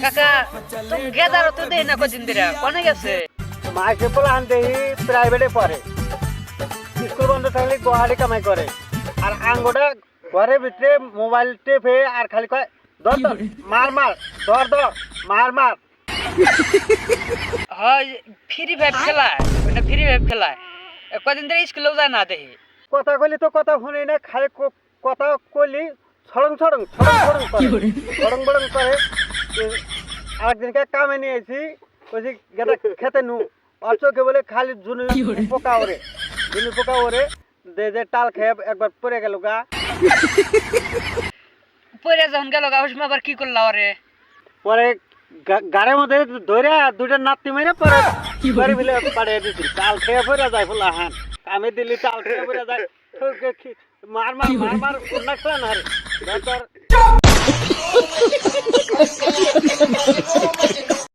কাকা তুমি গেদারও তো দেই না কদিন ধরে কোনে গেছে মাইকে পোলা আনতে প্রাইভেটে পড়ে স্কুল বন্ধ থাকলে গোহাড়ি কামাই করে আর আঙ্গোটা ঘরের ভিতরে মোবাইল টেপে আর খালি কয় ধর ধর মার মার ধর ধর মার মার হয় ফ্রি ফায়ার খেলায় ওটা ফ্রি ফায়ার খেলায় কদিন ধরে স্কুলেও যায় না দেখি কথা কইলি তো কথা শুনি না খালি কথা কইলি ছড়ং ছড়ং ছড়ং ছড়ং করে ছড়ং বড়ং করে আরেকদিনকে কামে নিয়েছি কইছি গেটা খেতে নু আর চোখে বলে খালি ঝুনি পোকা ওরে ঝুনি পোকা ওরে যে টাল খেয়ে একবার পড়ে গেল গা পরে যখন গেল গা ওসময় আবার কি করলা ওরে পরে গাড়ির মধ্যে ধরে দুইটা নাতি মেরে পরে বাড়ি মিলে পাঠিয়ে দিচ্ছি টাল খেয়ে পড়ে যায় ফুলা হ্যাঁ কামে দিলি টাল খেয়ে পড়ে যায় মার মার মার মার না রে